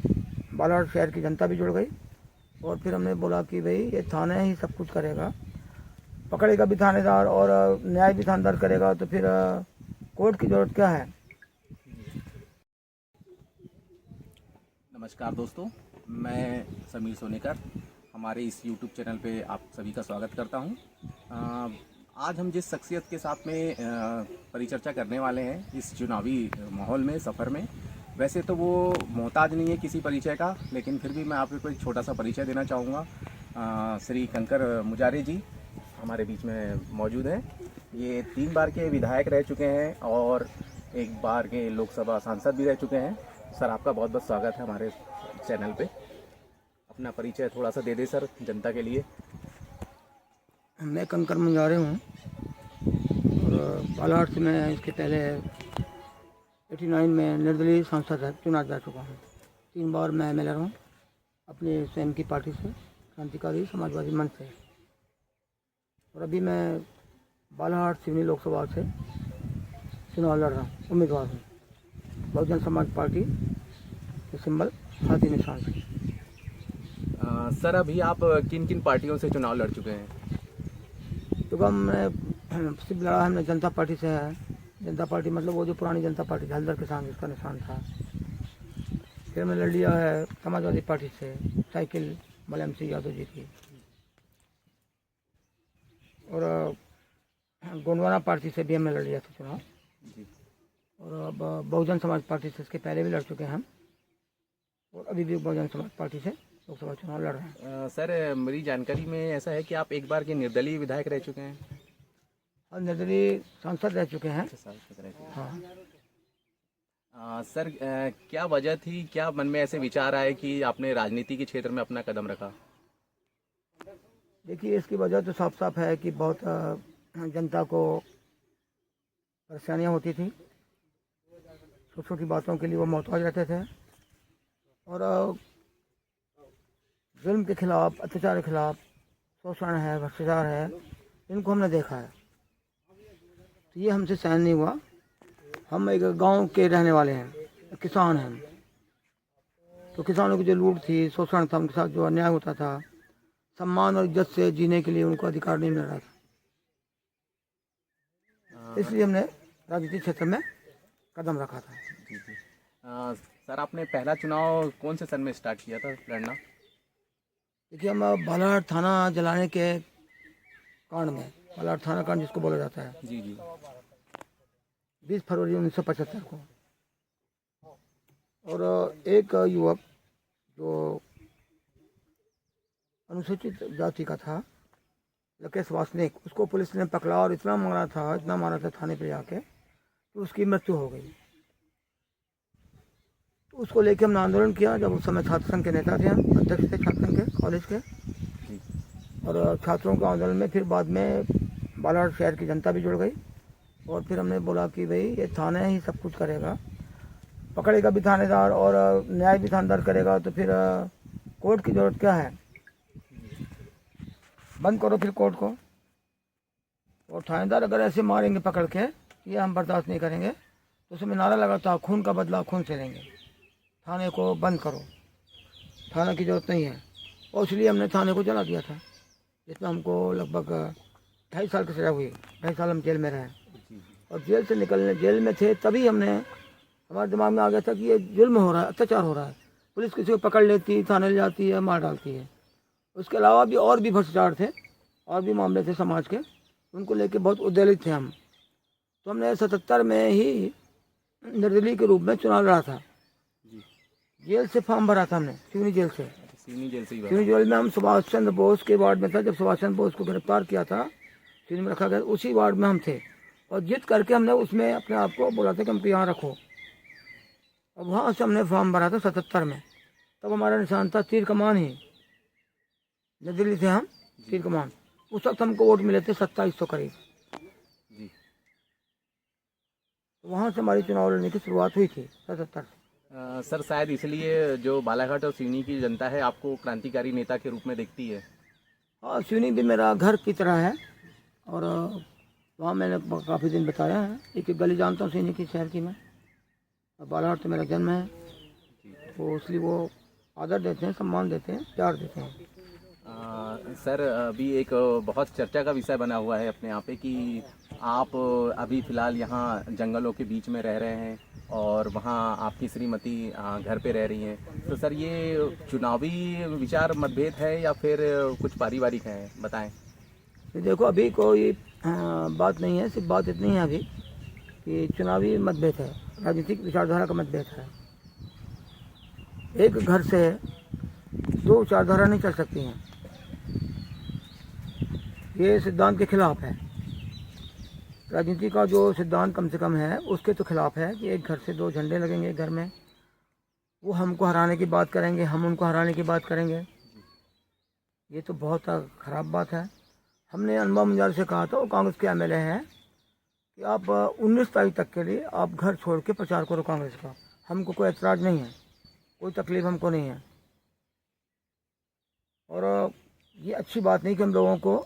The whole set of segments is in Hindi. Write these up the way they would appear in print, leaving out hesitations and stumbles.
बालाघाट शहर की जनता भी जुड़ गई। और फिर हमने बोला कि भाई ये थाना ही सब कुछ करेगा, पकड़ेगा भी थानेदार और न्याय भी थानेदार करेगा, तो फिर कोर्ट की ज़रूरत क्या है। नमस्कार दोस्तों, मैं समीर सोनेकर हमारे इस YouTube चैनल पे आप सभी का स्वागत करता हूं। आज हम जिस शख्सियत के साथ में परिचर्चा करने वाले हैं इस चुनावी माहौल में, सफ़र में, वैसे तो वो मोहताज नहीं है किसी परिचय का, लेकिन फिर भी मैं आपको एक छोटा सा परिचय देना चाहूँगा। श्री कंकर मुजारे जी हमारे बीच में मौजूद हैं। ये 3 बार के विधायक रह चुके हैं और 1 बार के लोकसभा सांसद भी रह चुके हैं। सर, आपका बहुत बहुत स्वागत है हमारे चैनल पे। अपना परिचय थोड़ा सा दे दे सर, जनता के लिए। मैं कंकर मुजारे हूँ और बालाघाट से मैं इसके पहले 89 में निर्दलीय सांसद चुना जा चुका हूँ। 3 बार मैं एमएलए रहा हूँ अपने स्वयं की पार्टी से, क्रांतिकारी समाजवादी मंच से। और अभी मैं बालाघाट सिवनी लोकसभा से चुनाव लड़ रहा हूँ, उम्मीदवार हूँ बहुजन समाज पार्टी के सिंबल हाथी निशान से। सर, अभी आप किन किन पार्टियों से चुनाव लड़ चुके हैं? तो हमने सिर्फ लड़ा, हमने जनता पार्टी से है। जनता पार्टी मतलब वो जो पुरानी जनता पार्टी थी, हल्दर किसान जिसका निशान था। फिर हमने लड़ लिया है समाजवादी पार्टी से, साइकिल मुलायम सिंह यादव जी की। और गोंडवाना पार्टी से भी हमने लड़ लिया था चुनाव। और अब बहुजन समाज पार्टी से इसके पहले भी लड़ चुके हैं हम, और अभी भी बहुजन समाज पार्टी से लोकसभा चुनाव लड़ रहे हैं। सर, मेरी जानकारी में ऐसा है कि आप 1 बार के निर्दलीय विधायक रह चुके हैं। और निर्दलीय सांसद रह चुके हैं। सांसद रह चुके हैं। हाँ। सर, क्या वजह थी, क्या मन में ऐसे विचार आए कि आपने राजनीति के क्षेत्र में अपना कदम रखा? देखिए, इसकी वजह तो साफ साफ है कि बहुत जनता को परेशानियाँ होती थी। छोटी छोटी बातों के लिए वो मोहताज रहते थे। और जुल्म के खिलाफ, अत्याचार के खिलाफ, शोषण है, भ्रष्टाचार है, इनको हमने देखा है। तो ये हमसे सहन नहीं हुआ। हम एक गांव के रहने वाले हैं, किसान हैं हम। तो किसानों की जो लूट थी, शोषण था, उनके साथ जो अन्याय होता था, सम्मान और इज्जत से जीने के लिए उनको अधिकार नहीं मिल रहा था। इसलिए हमने राजनीतिक क्षेत्र में कदम रखा था। जी जी। सर, आपने पहला चुनाव कौन से सन में स्टार्ट किया था लड़ना? देखिए, हम बालाघाट थाना जलाने के कांड में, बालाघाट थाना कांड जिसको बोला जाता है, जी जी। 20 फरवरी 1975 को। और एक युवक जो अनुसूचित जाति का था, लकेश वासनिक, उसको पुलिस ने पकड़ा और इतना मारा था थाने पे जाके कि उसकी मृत्यु हो गई। तो उसको लेके हमने आंदोलन किया। जब उस समय छात्र संघ के नेता थे, हम अध्यक्ष थे छात्र संघ के कॉलेज के। और छात्रों के आंदोलन में फिर बाद में बालाघाट शहर की जनता भी जुड़ गई। और फिर हमने बोला कि भाई ये थाना ही सब कुछ करेगा, पकड़ेगा भी थानेदार और न्याय भी थानेदार करेगा, तो फिर कोर्ट की ज़रूरत क्या है। बंद करो फिर कोर्ट को। और थानेदार अगर ऐसे मारेंगे पकड़ के, ये हम बर्दाश्त नहीं करेंगे। तो उसमें नारा लगा था, खून का बदला खून से लेंगे, थाने को बंद करो, थाना की ज़रूरत नहीं है। और इसलिए हमने थाने को जला दिया था, जिसमें हमको लगभग 2.5 साल की सज़ा हुई। 2.5 साल हम जेल में रहे। और जेल से निकलने, जेल में थे तभी हमारे दिमाग में आ गया था कि ये जुल्म हो रहा है, अत्याचार हो रहा है। पुलिस किसी को पकड़ लेती, थाने ले जाती है, मार डालती है। उसके अलावा भी और भी भ्रष्टाचार थे, और भी मामले थे समाज के, उनको लेके बहुत उद्वेलित थे हम। तो हमने 77 में ही निर्दलीय के रूप में चुनाव लड़ा था। जेल से फॉर्म भरा था हमने, सिवनी जेल से। सिवनी जेल में हम सुभाष चंद्र बोस के वार्ड में था। जब सुभाष चंद्र बोस को गिरफ्तार किया था, सिवनी में रखा गया, उसी वार्ड में हम थे। और जीत करके हमने उसमें अपने आप को बोला था कि हमको यहाँ रखो। और वहाँ से हमने फॉर्म भरा था 77 में। तब हमारा निशान था तीर कमान ही, निर्दलीय थे हम, तीर कमान। उस वक्त हमको वोट मिले थे 2700 करीब। तो वहाँ से हमारी चुनाव लड़ने की शुरुआत हुई थी 77 से। सर, शायद इसलिए जो बालाघाट और सिवनी की जनता है आपको क्रांतिकारी नेता के रूप में देखती है। हाँ, सिवनी भी मेरा घर की तरह है। और वहाँ मैंने काफ़ी दिन बताया है। एक गली जानता हूँ सिवनी की, शहर की मैं। और बालाघाट तो मेरा जन्म है। तो इसलिए वो आदर देते हैं, सम्मान देते हैं, प्यार देते हैं। सर अभी एक बहुत चर्चा का विषय बना हुआ है अपने यहाँ पे कि आप अभी फ़िलहाल यहाँ जंगलों के बीच में रह रहे हैं और वहाँ आपकी श्रीमती घर पे रह रही हैं। तो सर ये चुनावी विचार मतभेद है या फिर कुछ पारिवारिक है, बताएं। ये देखो अभी कोई बात नहीं है, सिर्फ बात इतनी है अभी कि चुनावी मतभेद है, राजनीतिक विचारधारा का मतभेद है। एक घर से दो विचारधारा नहीं चल सकती हैं, ये सिद्धांत के खिलाफ है। राजनीति का जो सिद्धांत कम से कम है उसके तो खिलाफ है कि एक घर से दो झंडे लगेंगे एक घर में, वो हमको हराने की बात करेंगे, हम उनको हराने की बात करेंगे। ये तो बहुत ख़राब बात है। हमने अनबा मुंजाल से कहा था, वो कांग्रेस के एमएलए हैं, कि आप 19 तारीख तक के लिए आप घर छोड़ के प्रचार करो कांग्रेस का, हमको कोई एतराज़ नहीं है, कोई तकलीफ़ हमको नहीं है। और ये अच्छी बात नहीं कि हम लोगों को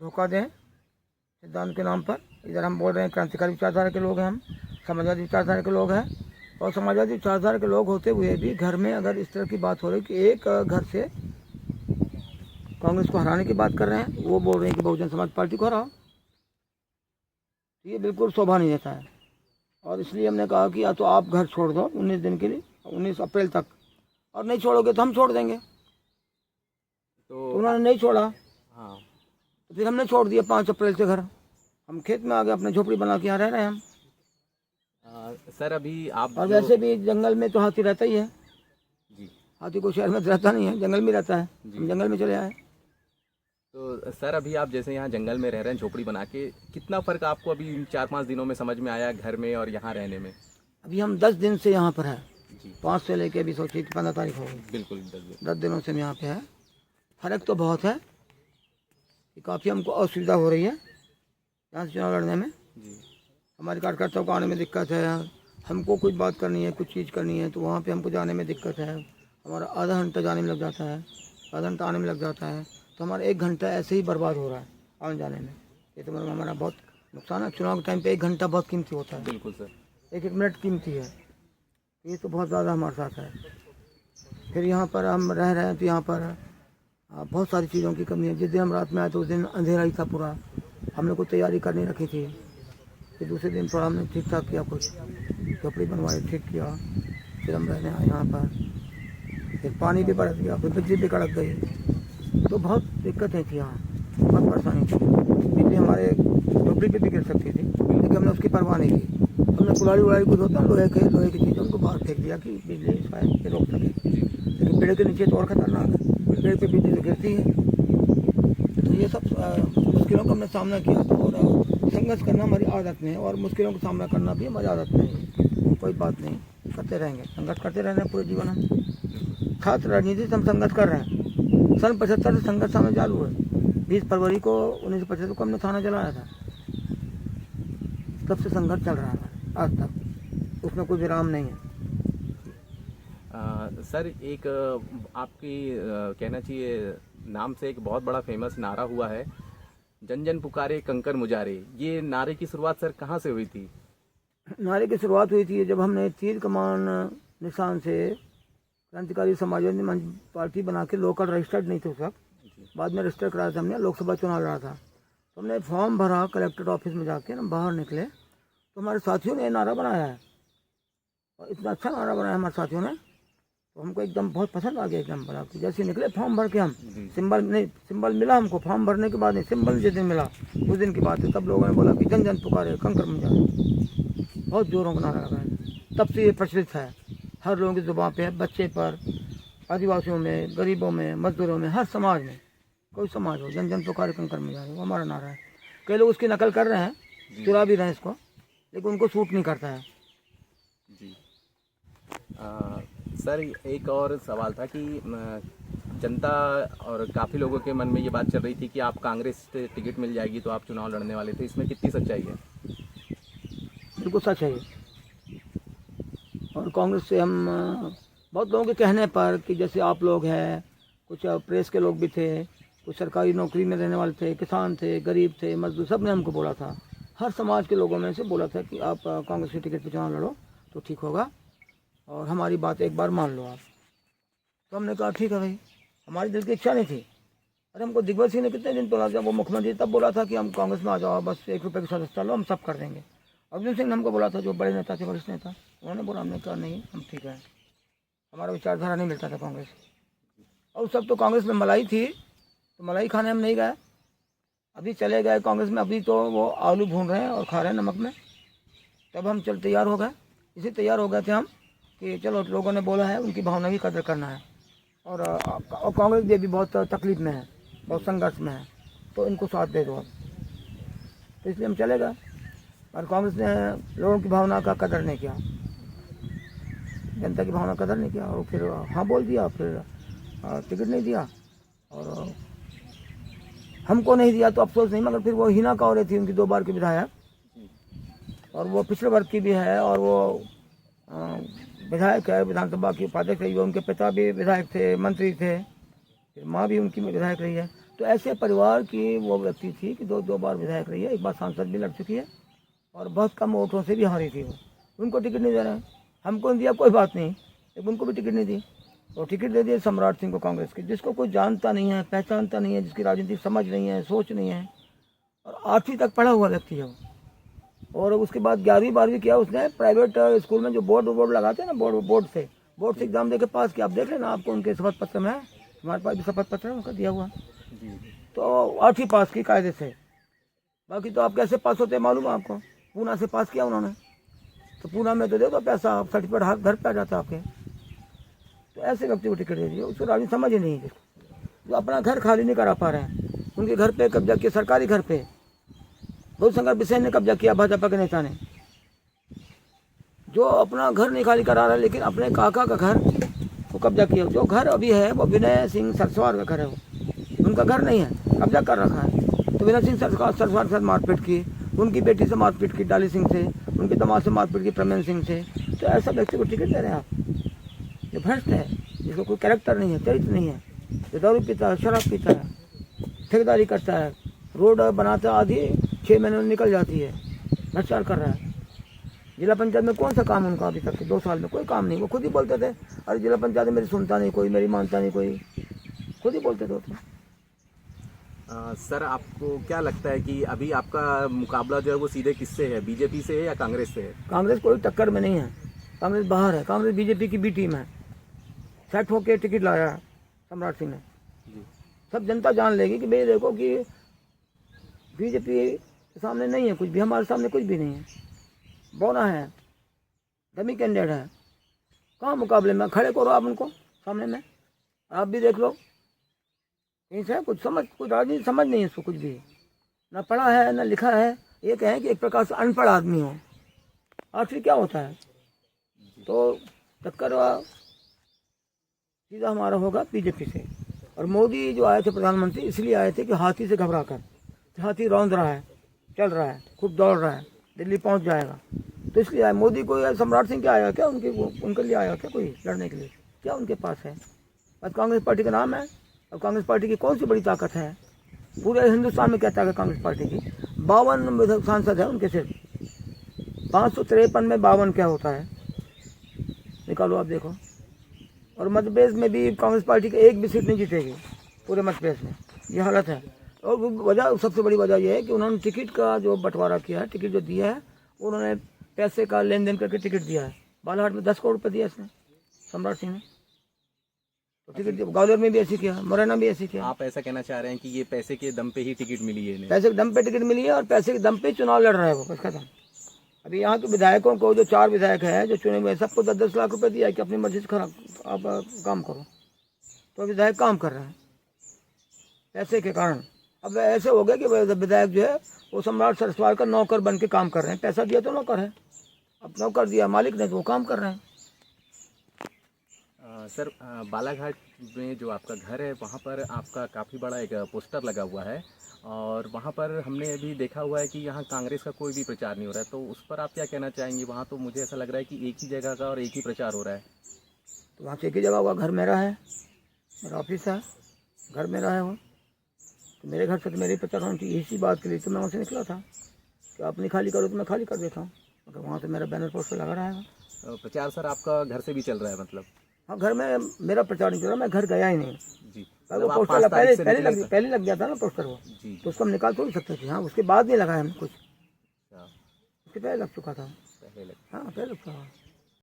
धोखा दें सिद्धांत के नाम पर। इधर हम बोल रहे हैं क्रांतिकारी विचारधारा के लोग हैं, हम समाजवादी विचारधारा के लोग हैं, और समाजवादी विचारधारा के लोग होते हुए भी घर में अगर इस तरह की बात हो रही कि एक घर से कांग्रेस को हराने की बात कर रहे हैं, वो बोल रहे हैं कि बहुजन समाज पार्टी को हराओ, ये बिल्कुल शोभा नहीं देता है। और इसलिए हमने कहा कि या तो आप घर छोड़ दो 19 दिन के लिए, 19 अप्रैल तक, और नहीं छोड़ोगे तो हम छोड़ देंगे। तो उन्होंने नहीं छोड़ा, हाँ, तो फिर हमने छोड़ दिया 5 अप्रैल से घर, हम खेत में आ गए, अपने झोपड़ी बना के यहाँ रह रहे हैं हम। सर अभी आप और वैसे भी जंगल में तो हाथी रहता ही है जी, हाथी को शहर में रहता नहीं है, जंगल में रहता है, हम जंगल में चले आए। तो सर अभी आप जैसे यहाँ जंगल में रह रहे हैं झोपड़ी बना के, कितना फ़र्क आपको अभी 4-5 दिनों में समझ में आया घर में और यहाँ रहने में? अभी हम 10 दिन से यहाँ पर है जी, 5 से लेके अभी सोचिए 15 तारीख हो गई, बिल्कुल 10 दिनों से हम यहाँ पे है। फ़र्क तो बहुत है कि काफ़ी हमको असुविधा हो रही है यहाँ से चुनाव लड़ने में। जी, हमारे कार्यकर्ताओं को आने में दिक्कत है, हमको कुछ बात करनी है, कुछ चीज़ करनी है तो वहाँ पे हमको जाने में दिक्कत है। हमारा आधा घंटा जाने में लग जाता है, आधा घंटा आने में लग जाता है, तो हमारा 1 घंटा ऐसे ही बर्बाद हो रहा है आने जाने में। ये तो मतलब हमारा बहुत नुकसान है। चुनाव के टाइम पे 1 घंटा बहुत कीमती होता है, बिल्कुल सर, 1-1 मिनट कीमती है, ये तो बहुत ज़्यादा हमारे साथ है। फिर यहाँ पर हम रह रहे हैं तो यहाँ पर बहुत सारी चीज़ों की कमी है। जिस दिन हम रात में आए तो उस दिन अंधेरा ही था पूरा, हमने कोई तैयारी करनी रखी थी। फिर दूसरे दिन थोड़ा हमने ठीक ठाक किया, कुछ झोपड़ी बनवाई, ठीक किया, फिर हम रहने आए यहाँ पर। फिर पानी भी बरस गया, फिर बिजली भी कड़क गई, तो बहुत दिक्कतें थी यहाँ, बहुत परेशानी थी। बिजली हमारे झोपड़ी पे भी गिर सकती थी, लेकिन हमने उसकी परवाह नहीं की। हमने कुल्हाड़ी उड़ाड़ी कुछ होता है लोहे की चीज़, उनको बाहर फेंक दिया कि बिजली शायद के रोक सके। लेकिन पेड़ के नीचे तो और खतरनाक है, पेड़ पे बिजली गिरती है। तो ये सब मुश्किलों का हमने सामना किया, और संघर्ष करना हमारी आदत में है, और मुश्किलों का सामना करना भी हमारी आदत में है। कोई बात नहीं, करते रहेंगे, संघर्ष करते रहना है पूरे जीवन हम। छात्र राजनीति से हम संघर्ष कर रहे हैं, सन 75 से संघर्ष हमें चालू है। 20 फरवरी को 1975 को हमने थाना जलाया था, तब से संघर्ष चल रहा है आज तक, उसमें कोई विराम नहीं है। सर एक आपकी कहना चाहिए नाम से एक बहुत बड़ा फेमस नारा हुआ है, जन जन पुकारे कंकर मुजारे। ये नारे की शुरुआत सर कहाँ से हुई थी? नारे की शुरुआत हुई थी जब हमने तीर कमान निशान से क्रांतिकारी समाजवादी मंच पार्टी बना के, लोकल रजिस्टर्ड नहीं थे उस वक्त, बाद में रजिस्टर कराया था हमने, लोकसभा चुनाव लड़ा था। तो हमने फॉर्म भरा कलेक्टर ऑफिस में जाके, हम बाहर निकले तो हमारे साथियों ने नारा बनाया है, और इतना अच्छा नारा बनाया हमारे साथियों ने, तो हमको एकदम बहुत पसंद आ गया एकदम बड़ा। जैसे निकले फॉर्म भर के हम, सिंबल मिला हमको, फॉर्म भरने के बाद नहीं, सिंबल जिस दिन मिला उस दिन की बात है, तब लोगों ने बोला कि जन जन पुकारे कंकर मुजारे, बहुत जोरों का नारा लगा है। तब से ये प्रचलित है, हर लोगों की जुबान पे है, बच्चे पर, आदिवासियों में, गरीबों में, मजदूरों में, हर समाज में, कोई समाज हो, जन जन पुकारे कंकर मुजारे, वो हमारा नारा है। कई लोग उसकी नकल कर रहे हैं, चुरा भी रहे हैं इसको, लेकिन उनको सूट नहीं करता है। जी सर एक और सवाल था कि जनता और काफ़ी लोगों के मन में ये बात चल रही थी कि आप कांग्रेस से टिकट मिल जाएगी तो आप चुनाव लड़ने वाले थे, इसमें कितनी सच्चाई है? बिल्कुल सच है ये। और कांग्रेस से हम बहुत लोगों के कहने पर कि जैसे आप लोग हैं, कुछ प्रेस के लोग भी थे, कुछ सरकारी नौकरी में रहने वाले थे, किसान थे, गरीब थे, मजदूर, सब ने हमको बोला था, हर समाज के लोगों में से बोला था कि आप कांग्रेस के टिकट पर चुनाव लड़ो तो ठीक होगा। और हमारी बात एक बार मान लो आप। तो हमने कहा ठीक है भाई, हमारी दिल की इच्छा नहीं थी। अरे हमको दिग्विजय सिंह ने कितने दिन बोला, जब वो मुख्यमंत्री तब बोला था कि हम कांग्रेस में आ जाओ, बस 1 रुपये की सदस्यता लो, हम सब कर देंगे। अर्जुन सिंह ने हमको बोला था, जो बड़े नेता थे, वरिष्ठ नेता, उन्होंने बोला, हमने कहा नहीं, हम ठीक है, हमारा विचारधारा नहीं मिलता था कांग्रेस। और सब तो कांग्रेस में मलाई थी, तो मलाई खाने हम नहीं गए। अभी चले गए कांग्रेस में, अभी तो वो आलू भून रहे हैं और खा रहे हैं नमक में। तब हम चल तैयार हो गए, इसी तैयार हो गए थे हम कि चलो लोगों ने बोला है, उनकी भावना की कदर करना है। और कांग्रेस भी बहुत तकलीफ में है, बहुत संघर्ष में है, तो इनको साथ दे दो। तो इसलिए हम चले गए, और कांग्रेस ने लोगों की भावना का कदर नहीं किया, जनता की भावना कदर नहीं किया, और फिर हाँ बोल दिया, फिर टिकट नहीं दिया। और हमको नहीं दिया तो अफसोस नहीं, मगर फिर वो हिना कौरे थी, उनकी 2 बार की विधायक, और वो पिछड़े वर्ग की भी है, और वो विधायक है, विधानसभा की उपाध्यक्ष रही है, उनके पिता भी विधायक थे, मंत्री थे, फिर माँ भी उनकी विधायक रही है। तो ऐसे परिवार की वो व्यक्ति थी कि 2 बार विधायक रही है, 1 बार सांसद भी लड़ चुकी है, और बहुत कम वोटों से भी हारी थी वो। उनको टिकट नहीं दे रहे हैं, हमको नहीं दिया कोई बात नहीं, लेकिन उनको भी टिकट नहीं दी। तो टिकट दे दिए सम्राट सिंह को, कांग्रेस के, जिसको कोई जानता नहीं है, पहचानता नहीं है, जिसकी राजनीतिक समझ नहीं है, सोच नहीं है, और 8वीं तक पढ़ा हुआ व्यक्ति है वो। और उसके बाद 11वीं 12वीं किया उसने प्राइवेट स्कूल में, जो बोर्ड लगाते हैं ना, बोर्ड से एग्जाम दे के पास किया। आप देख लेना, आपको उनके शपथ पत्र में है, हमारे पास भी शपथ पत्र है उनका दिया हुआ। तो 8वीं पास की कायदे से। बाकी तो आप कैसे पास होते हैं मालूम है आपको, पूना से पास किया उन्होंने, तो पूना में तो दे दो पैसा, आप सर्टिफिकेट हाथ घर पे आ जाता आपके। तो ऐसे व्यक्ति को टिकट दे दिए, उसको राजनीति समझ ही नहीं है, जो अपना घर खाली नहीं करा पा रहे हैं। उनके घर पे कब्जा किया, सरकारी घर पे गौशंकर बिसेन ने कब्जा किया, भाजपा के नेता ने, जो अपना घर नहीं खाली करा रहा है, लेकिन अपने काका का घर वो कब्जा किया। जो घर अभी है वो विनय सिंह सरस्वार का घर है, वो उनका घर नहीं है, कब्जा कर रखा है। तो विनय सिंह सरस्वार के साथ मारपीट की, उनकी बेटी से मारपीट की डाली सिंह से, उनके दामाद से मारपीट की प्रमेन सिंह से। तो ऐसा व्यक्ति को टिकट दे रहे हैं आप, जो भ्रष्ट है, जिसको कोई कैरेक्टर नहीं है, चरित्र नहीं है, जो दारू पीता है, शराब पीता है, ठेकेदारी करता है, रोड बनाता आधी 6 महीने में निकल जाती है, भ्रष्टाचार कर रहा है। जिला पंचायत में कौन सा काम उनका अभी तक के 2 साल में कोई काम नहीं। वो खुद ही बोलते थे, अरे जिला पंचायत में मेरी सुनता नहीं कोई, मेरी मानता नहीं कोई, खुद ही बोलते थे। सर, आपको क्या लगता है कि अभी आपका मुकाबला जो है वो सीधे किससे है, बीजेपी से है या कांग्रेस से है? कांग्रेस कोई टक्कर में नहीं है, कांग्रेस बाहर है, कांग्रेस बीजेपी की बी टीम है। सेट होके टिकट लाया है सम्राट सिंह ने। सब जनता जान लेगी कि भाई देखो कि बीजेपी के सामने नहीं है कुछ भी, हमारे सामने कुछ भी नहीं है, बौना है, डमी कैंडिडेट है। कहाँ मुकाबले में खड़े करो आप उनको सामने में, आप भी देख लो कहीं से कुछ राजनीति समझ नहीं है इसको, कुछ भी ना पढ़ा है ना लिखा है। ये कहें कि एक प्रकार से अनपढ़ आदमी हो, आखिर क्या होता है। तो टक्कर सीधा हमारा होगा बीजेपी से। और मोदी जो आए थे प्रधानमंत्री, इसलिए आए थे कि हाथी से घबरा कर, हाथी रौंद रहा है, चल रहा है, खूब दौड़ रहा है, दिल्ली पहुंच जाएगा, तो इसलिए आया। मोदी को सम्राट सिंह क्या आया क्या, उनके लिए आया क्या कोई लड़ने के लिए? क्या उनके पास है? बस कांग्रेस पार्टी का नाम है। और कांग्रेस पार्टी की कौन सी बड़ी ताकत है? पूरे हिंदुस्तान में क्या ताकत कांग्रेस पार्टी की? 52 सांसद है उनके सिर्फ, 553 में 52 क्या होता है, निकालो आप देखो। और मध्य प्रदेश में भी कांग्रेस पार्टी की एक भी सीट नहीं जीतेगी पूरे मध्य प्रदेश में, ये हालत है। और वजह, सबसे बड़ी वजह यह है कि उन्होंने टिकट का जो बंटवारा किया है, टिकट जो दिया है, उन्होंने पैसे का लेन देन करके टिकट दिया है। बालाघाट में 10 करोड़ रुपये दिया इसने, सम्राट सिंह ने, तो टिकट दिया। ग्वालियर में भी ऐसी किया, मुरैना भी ऐसी किया। आप ऐसा कहना चाह रहे हैं कि ये पैसे के दम पे ही टिकट मिली है इन्हें? पैसे के दम पे टिकट मिली है, और पैसे के दम पे चुनाव लड़ रहे हैं वो, बस खत्म। अभी यहाँ के विधायकों को, जो 4 विधायक हैं जो चुने हुए, सबको 10-10 लाख रुपए दिया है कि अपनी मर्जी से आप काम करो। तो विधायक काम कर रहे हैं पैसे के कारण। अब ऐसे हो गया कि विधायक जो है वो सम्राट सरस्वार का नौकर बन के काम कर रहे हैं। पैसा दिया तो नौकर है, अब नौकर दिया मालिक ने तो वो काम कर रहे हैं। सर, बालाघाट में जो आपका घर है वहाँ पर आपका काफ़ी बड़ा एक पोस्टर लगा हुआ है, और वहाँ पर हमने अभी देखा हुआ है कि यहाँ कांग्रेस का कोई भी प्रचार नहीं हो रहा है, तो उस पर आप क्या कहना चाहेंगे? वहाँ तो मुझे ऐसा लग रहा है कि एक ही जगह का और एक ही प्रचार हो रहा है। तो वहाँ से एक ही जगह हुआ, घर मेरा है, मेरा ऑफिस है, घर मेरा है वो, तो मेरे घर से तो मेरी प्रचार होनी चाहिए। इसी बात के लिए तो मैं वहाँ से निकला था कि आप नहीं खाली करो तो मैं खाली कर देता हूँ, मगर वहाँ से मेरा बैनर पोस्टर लगा रहेगा, प्रचार सर आपका घर से भी चल रहा है मतलब? हाँ, घर में मेरा प्रचार नहीं चल रहा, मैं घर गया ही नहीं। जी, वो मतलब आप पोस्टर 5 तारीख से निकले थे? पहले लग गया था ना पोस्टर वो, जी तो उसको हम निकाल तो नहीं सकते थे। हाँ, उसके बाद नहीं लगाया हमने कुछ, अच्छा, उसके पहले लग चुका था। पहले लग हाँ, पहले लग चुका था।